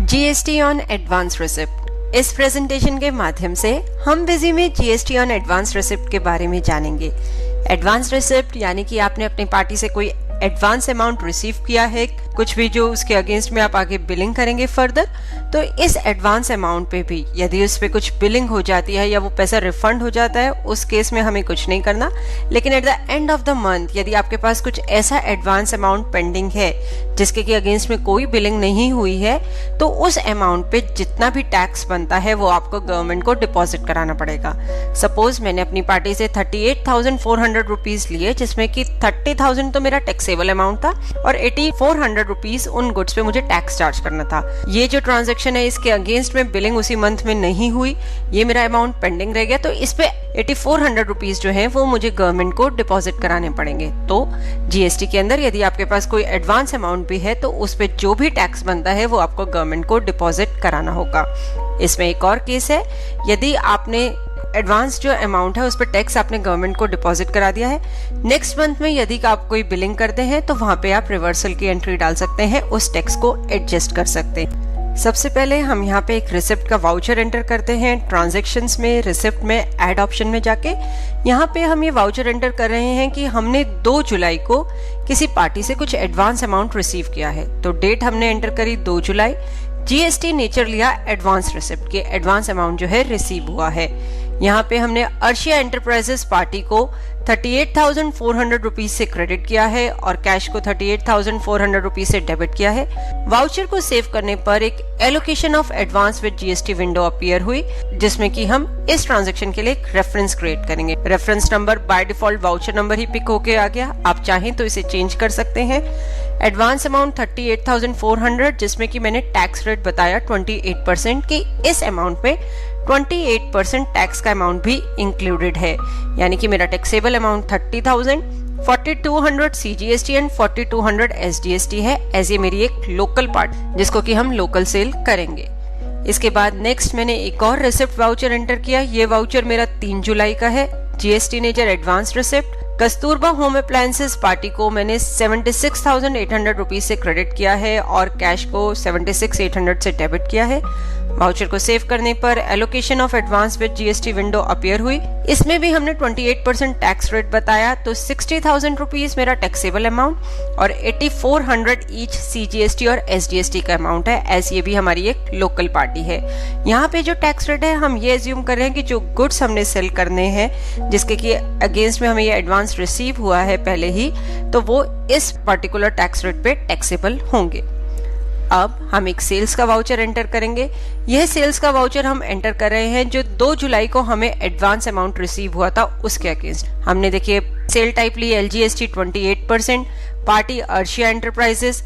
GST on advance receipt. इस presentation के माध्यम से हम बिजी में जीएसटी ऑन एडवांस रिसिप्ट के बारे में जानेंगे। एडवांस रिसिप्ट यानी कि आपने अपनी पार्टी से कोई एडवांस अमाउंट रिसीव किया है, कुछ भी जो उसके अगेंस्ट में आप आगे बिलिंग करेंगे फर्दर, तो इस एडवांस अमाउंट पे भी यदि उस पे कुछ बिलिंग हो जाती है या वो पैसा रिफंड हो जाता है, उस केस में हमें कुछ नहीं करना। लेकिन at the end of the month यदि आपके पास कुछ ऐसा एडवांस अमाउंट पेंडिंग है जिसके कि अगेंस्ट में कोई बिलिंग नहीं हुई है, तो उस अमाउंट पे जितना भी टैक्स बनता है वो आपको गवर्नमेंट को डिपॉजिट कराना पड़ेगा। सपोज मैंने अपनी पार्टी से 38,400 रुपीज लिए, जिसमें कि 30,000 तो मेरा टैक्सेबल अमाउंट था और 8,400 रुपीज उन गुड्स पे मुझे टैक्स चार्ज करना था। ये जो ट्रांजैक्शन है इसके अगेंस्ट में बिलिंग उसी मंथ में नहीं हुई, ये मेरा अमाउंट पेंडिंग रह गया, तो इस पे 8,400 रुपीज जो है वो मुझे गवर्नमेंट को डिपॉजिट कराने पड़ेंगे। तो जीएसटी के अंदर यदि आपके पास कोई एडवांस अमाउंट भी है तो उस पे जो भी टैक्स बनता है वो आपको गवर्नमेंट को डिपॉजिट कराना होगा। इसमें एक और केस है, यदि आपने एडवांस जो अमाउंट है उस पर टैक्स आपने गवर्नमेंट को डिपॉजिट करा दिया है, नेक्स्ट मंथ में यदि आप कोई बिलिंग करते हैं तो वहां पे आप रिवर्सल की एंट्री डाल सकते हैं, उस टैक्स को एडजस्ट कर सकते हैं। सबसे पहले हम यहाँ पे एक रिसिप्ट का वाउचर एंटर करते हैं। ट्रांजैक्शंस में रिसिप्ट में ऐड ऑप्शन में जाके यहाँ पे हम ये वाउचर एंटर कर रहे हैं कि हमने 2 जुलाई को किसी पार्टी से कुछ एडवांस अमाउंट रिसीव किया है। तो डेट हमने एंटर करी 2 जुलाई, जीएसटी नेचर लिया एडवांस रिसिप्ट के, एडवांस अमाउंट जो है रिसीव हुआ है। यहाँ पे हमने अर्शिया एंटरप्राइजेस पार्टी को 38,400 रुपीज से क्रेडिट किया है और कैश को 38,400 रुपीज से डेबिट किया है। वाउचर को सेव करने पर एक allocation of advance with GST window appear हुई, जिसमें कि हम इस ट्रांजैक्शन के लिए एक रेफरेंस क्रिएट करेंगे। Reference number by default voucher number ही पिक होके आ गया, आप चाहें तो इसे चेंज कर सकते हैं। एडवांस अमाउंट 38,400, जिसमें कि मैंने टैक्स रेट बताया 28% की, इस अमाउंट में 28% टैक्स का अमाउंट भी इंक्लूडेड है, यानी कि मेरा taxable amount 30,000, 4,200 CGST and 4,200 SGST है, एज ये मेरी एक लोकल पार्ट जिसको कि हम लोकल सेल करेंगे। इसके बाद नेक्स्ट मैंने एक और रिसिप्ट वाउचर एंटर किया। ये वाउचर मेरा 3 जुलाई का है, GST nature advance receipt. Kasturba home appliances party को मैंने 76,800 रुपीज से क्रेडिट किया है और कैश को 76,800 से डेबिट किया है। वाउचर को सेव करने पर allocation of advance with GST window appear हुई। इसमें भी हमने 28% टैक्स रेट बताया, तो 60,000 रुपीज मेरा टैक्सेबल अमाउंट और 8,400 ईच सीजीएसटी और एसजीएसटी का अमाउंट है, एज ये भी हमारी एक लोकल पार्टी है। यहाँ पे जो टैक्स रेट है हम ये एज्यूम कर रहे हैं कि जो गुड्स हमने सेल करने हैं जिसके कि अगेंस्ट में हमें ये एडवांस रिसीव हुआ है पहले ही, तो वो इस पर्टिकुलर टैक्स रेट पे टैक्सेबल होंगे। अब हम एक सेल्स का वाउचर एंटर करेंगे। यह सेल्स का वाउचर हम एंटर कर रहे हैं जो 2 जुलाई को हमें एडवांस अमाउंट रिसीव हुआ था उसके अगेंस्ट। हमने देखिए सेल टाइप ली LGST 28%, party Arshia enterprises,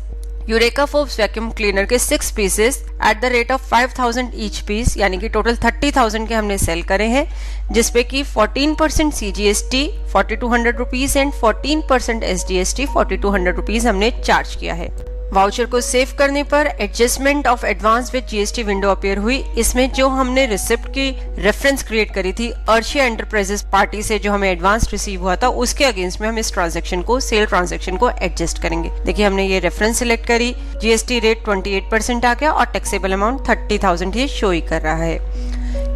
Eureka Forbes vacuum cleaner के 6 pieces at the rate of 5,000 each piece, यानी कि टोटल 30,000 के हमने सेल करे हैं, जिसपे कि 14% CGST 4,200 rupees and 14% SGST 4,200 rupees हमने चार्ज किया है। वाउचर को सेव करने पर adjustment of advance with GST window appear हुई। इसमें जो हमने रिसिप्ट की रेफरेंस क्रिएट करी थी अर्शिया एंटरप्राइजेस पार्टी से, जो हमें एडवांस रिसीव हुआ था, उसके अगेंस्ट में हम इस ट्रांजैक्शन को, सेल ट्रांजैक्शन को एडजस्ट करेंगे। देखिए हमने ये रेफरेंस सिलेक्ट करी, जीएसटी रेट 28% आ गया और टैक्सेबल अमाउंट 30,000 ही शो ही कर रहा है।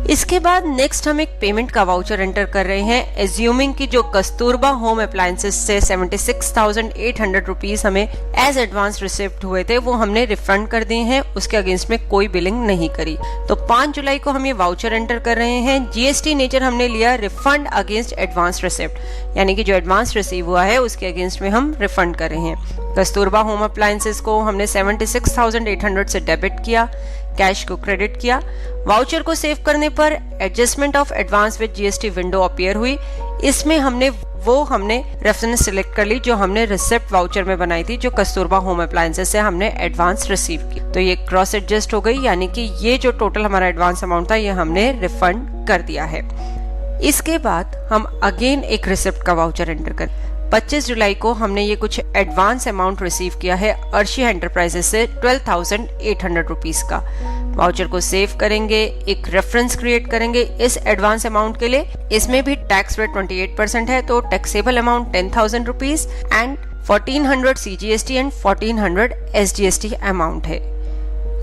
इसके बाद नेक्स्ट हम एक पेमेंट का वाउचर एंटर कर रहे हैं, एज्यूमिंग कि जो कस्तूरबा होम अप्लायंसेस से 76,800 रुपीज हमें एज एडवांस रिसिप्ट हुए थे वो हमने रिफंड कर दिए हैं, उसके अगेंस्ट में कोई बिलिंग नहीं करी। तो 5 जुलाई को हम ये वाउचर एंटर कर रहे हैं। जीएसटी नेचर हमने लिया रिफंड अगेंस्ट एडवांस रिसिप्ट, यानी कि जो एडवांस रिसीव हुआ है उसके अगेंस्ट में हम रिफंड कर रहे हैं। कस्तूरबा होम अप्लायंसेस को हमने 76,800 से डेबिट किया, कैश को क्रेडिट किया। वाउचर को सेव करने पर adjustment of advance with GST window appear हुई। इसमें हमने रेफरेंस सिलेक्ट कर ली जो हमने रिसिप्ट वाउचर में बनाई थी, जो कस्तूरबा होम अप्लायंसेस से हमने एडवांस रिसीव की। तो ये क्रॉस एडजस्ट हो गई, यानी कि ये जो टोटल हमारा एडवांस अमाउंट था ये हमने रिफंड कर दिया है। इसके बाद हम अगेन एक रिसिप्ट का वाउचर एंटर कर 25 जुलाई को हमने ये कुछ एडवांस अमाउंट रिसीव किया है अर्शिया एंटरप्राइजेस से 12,800 रुपीज का। वाउचर को सेव करेंगे, एक रेफरेंस क्रिएट करेंगे इस एडवांस अमाउंट के लिए। इसमें भी टैक्स रेट 28% है, तो taxable amount 10,000 rupees and 1,400 CGST and 1,400 SGST amount है।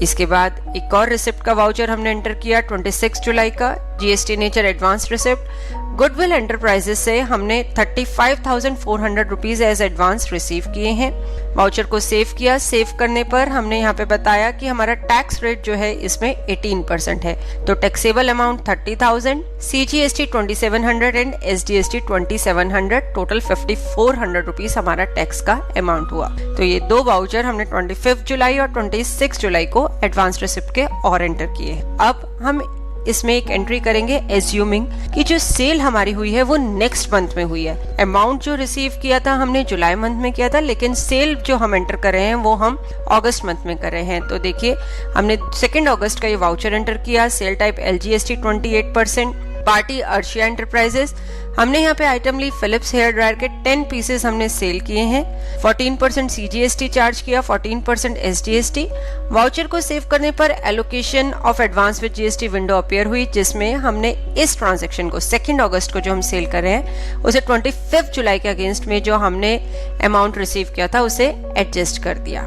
इसके बाद एक और रिसिप्ट का वाउचर हमने एंटर किया 26 जुलाई का, GST nature advance receipt. Goodwill enterprises से हमने 35,400 रुपीज एज एडवांस रिसीव किए हैं। वाउचर को सेव किया। सेव करने पर हमने यहाँ पे बताया कि हमारा टैक्स रेट जो है इसमें 18% है, तो taxable amount 30,000, CGST 2700 and SDST 2700, total 5400 rupees हमारा टैक्स का अमाउंट हुआ। तो ये दो वाउचर हमने 25 जुलाई और 26 जुलाई को एडवांस रिसिप्ट के और एंटर किए। अब हम इसमें एक एंट्री करेंगे एज्यूमिंग कि जो सेल हमारी हुई है वो नेक्स्ट मंथ में हुई है। अमाउंट जो रिसीव किया था हमने जुलाई मंथ में किया था, लेकिन सेल जो हम एंटर कर रहे हैं वो हम अगस्त मंथ में कर रहे हैं। तो देखिए हमने 2 अगस्त का ये वाउचर एंटर किया। Sale type LGST 28%, party Arshia enterprises. हमने यहाँ पे आइटम ली फिलिप्स हेयर ड्रायर के 10 पीसेस हमने सेल किए हैं। 14% सीजीएसटी चार्ज किया, 14% एसडीएसटी। वाउचर को सेव करने पर allocation of advance with GST window appear हुई, जिसमें हमने इस ट्रांजैक्शन को 2 अगस्त को जो हम सेल कर रहे हैं उसे 25 जुलाई के अगेंस्ट में जो हमने अमाउंट रिसीव किया था उसे एडजस्ट कर दिया।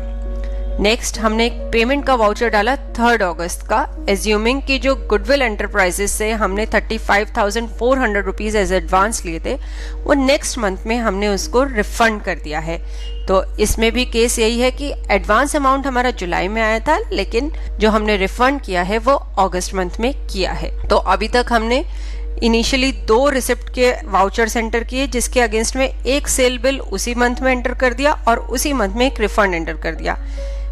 नेक्स्ट हमने एक पेमेंट का वाउचर डाला 3 अगस्त का, एज्यूमिंग कि जो गुडविल एंटरप्राइजेस से हमने 35,400 रुपीज एज एडवांस लिए थे वो नेक्स्ट मंथ में हमने उसको रिफंड कर दिया है। तो इसमें भी केस यही है कि एडवांस अमाउंट हमारा जुलाई में आया था, लेकिन जो हमने रिफंड किया है वो अगस्त मंथ में किया है। तो अभी तक हमने इनिशियली 2 रिसिप्ट के वाउचर्स एंटर किए, जिसके अगेंस्ट में एक सेल बिल उसी मंथ में एंटर कर दिया और उसी मंथ में एक रिफंड एंटर कर दिया।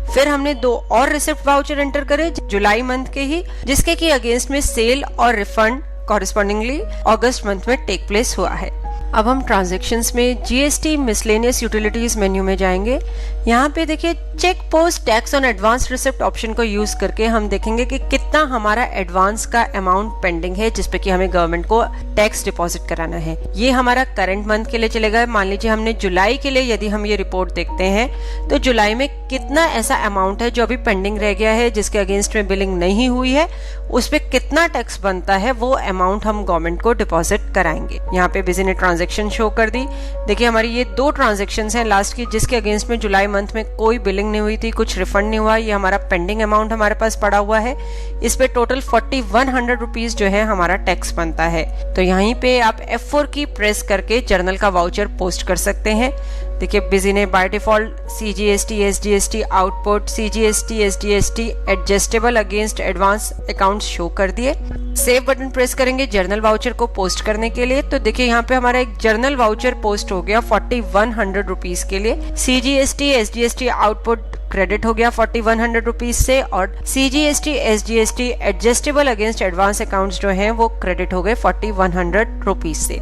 फिर हमने 2 और रिसिप्ट वाउचर एंटर करे जुलाई मंथ के ही, जिसके की अगेंस्ट में सेल और रिफंड कॉरेस्पॉन्डिंगली अगस्त मंथ में टेक प्लेस हुआ है। अब हम ट्रांजैक्शंस में जीएसटी मिसलेनियस यूटिलिटीज मेन्यू में जाएंगे। यहाँ पे देखिए check post tax on advance receipt option को यूज करके हम देखेंगे कि कितना हमारा एडवांस का अमाउंट पेंडिंग है जिसपे कि हमें गवर्नमेंट को टैक्स डिपॉजिट कराना है। ये हमारा करंट मंथ के लिए चलेगा। मान लीजिए हमने जुलाई के लिए यदि हम ये रिपोर्ट देखते हैं तो जुलाई में कितना ऐसा अमाउंट है जो अभी पेंडिंग रह गया है, जिसके अगेंस्ट में बिलिंग नहीं हुई है, उस पे कितना टैक्स बनता है वो अमाउंट हम गवर्नमेंट को डिपॉजिट कराएंगे। यहाँ पे बिजी ने ट्रांजैक्शन शो कर दी। देखिए हमारी ये 2 ट्रांजैक्शन हैं लास्ट की, जिसके अगेंस्ट में जुलाई मंथ में कोई बिलिंग नहीं हुई थी, कुछ रिफंड नहीं हुआ। ये हमारा पेंडिंग अमाउंट हमारे पास पड़ा हुआ है। इस पे टोटल 4100 रुपीज जो है हमारा टैक्स बनता है। तो यहीं पे आप F4 की प्रेस करके जर्नल का वाउचर पोस्ट कर सकते हैं। देखिए बिजी ने by default CGST SDST output, CGST SDST adjustable against advance accounts show कर दिए। सेव बटन प्रेस करेंगे जर्नल वाउचर को पोस्ट करने के लिए। तो देखिए यहाँ पे हमारा एक जर्नल वाउचर पोस्ट हो गया 4100 रुपीज के लिए। सीजीएसटी एसडीएसटी आउटपुट क्रेडिट हो गया 4100 रुपीज से, और CGST SDST adjustable against advance accounts जो हैं वो क्रेडिट हो गए 4100 रुपीज से।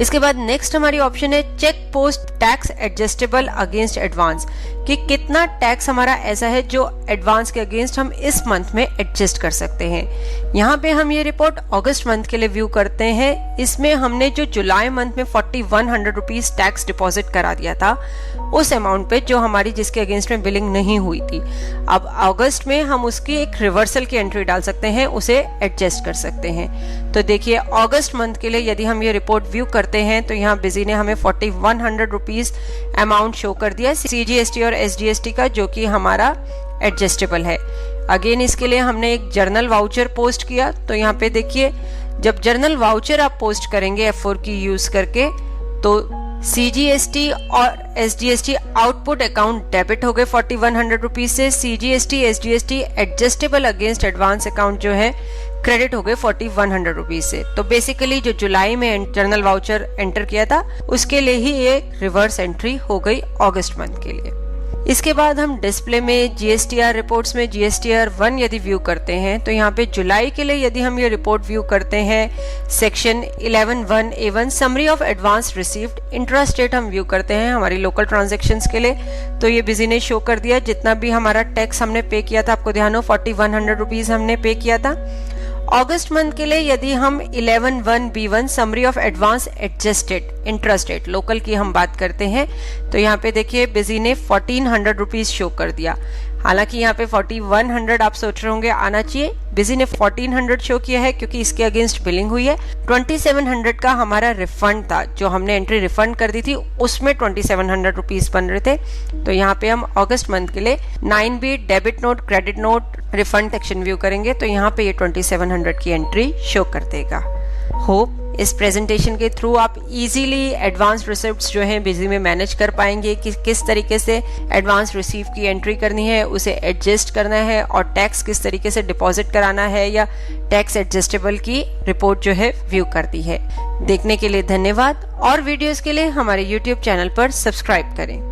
इसके बाद नेक्स्ट हमारी ऑप्शन है check post tax adjustable against advance, कि कितना टैक्स हमारा ऐसा है जो एडवांस के अगेंस्ट हम इस मंथ में एडजस्ट कर सकते हैं। यहाँ पे हम ये रिपोर्ट अगस्त मंथ के लिए व्यू करते हैं। इसमें हमने जो जुलाई मंथ में 4100 रुपीज टैक्स डिपॉजिट करा दिया था उस अमाउंट पे जो हमारी जिसके अगेंस्ट में बिलिंग नहीं हुई थी, अब अगस्त में हम उसकी एक रिवर्सल की एंट्री डाल सकते हैं, उसे एडजस्ट कर सकते हैं। तो देखिए अगस्त मंथ के लिए यदि हम ये रिपोर्ट व्यू करते हैं तो यहाँ बिजी ने हमें 4100 रुपीज अमाउंट शो कर दिया सीजीएसटी और एसडीएसटी का, जो कि हमारा एडजस्टेबल है। अगेन इसके लिए हमने एक जर्नल वाउचर पोस्ट किया। तो यहाँ पे देखिए जब जर्नल वाउचर आप पोस्ट करेंगे F4 की यूज करके तो सीजीएसटी और एसडीएसटी आउटपुट अकाउंट डेबिट हो गए 4100 रुपीज से, CGST SDST adjustable against advance account जो है क्रेडिट हो गए 4100 रुपीज से। तो बेसिकली जो जुलाई में जर्नल वाउचर एंटर किया था उसके लिए ही ये रिवर्स एंट्री हो गई अगस्त मंथ के लिए। इसके बाद हम डिस्प्ले में जीएसटीआर रिपोर्ट्स में जीएसटीआर 1 यदि व्यू करते हैं तो यहाँ पे जुलाई के लिए यदि हम ये रिपोर्ट व्यू करते हैं section 11(1)(a)(1) summary of advance received intra state हम व्यू करते हैं हमारी लोकल ट्रांजैक्शंस के लिए। तो ये बिजी ने शो कर दिया जितना भी हमारा टैक्स हमने पे किया था, आपको ध्यान हो 4100 रुपीज हमने पे किया था। अगस्त मंथ के लिए यदि हम 11(1)(b)(1) summary of advance adjusted intrastate local की हम बात करते हैं तो यहाँ पे देखिए बिजी ने 1400 रुपीज शो कर दिया। हालांकि यहाँ पे 4100 आप सोच रहे होंगे आना चाहिए, बिजी ने 1400 शो किया है क्योंकि इसके अगेंस्ट बिलिंग हुई है। 2700 का हमारा रिफंड था, जो हमने एंट्री रिफंड कर दी थी उसमें 2700 रुपीज बन रहे थे। तो यहाँ पे हम अगस्त मंथ के लिए 9B debit note credit note refund section view करेंगे तो यहाँ पे ये 2700 की एंट्री शो कर देगा। होप इस प्रेजेंटेशन के थ्रू आप इजीली एडवांस रिसिप्ट्स जो हैं बिजी में मैनेज कर पाएंगे कि किस तरीके से एडवांस रिसीव की एंट्री करनी है, उसे एडजस्ट करना है और टैक्स किस तरीके से डिपॉजिट कराना है या टैक्स एडजस्टेबल की रिपोर्ट जो है व्यू करती है। देखने के लिए धन्यवाद और वीडियोस के लिए हमारे YouTube चैनल पर सब्सक्राइब करें।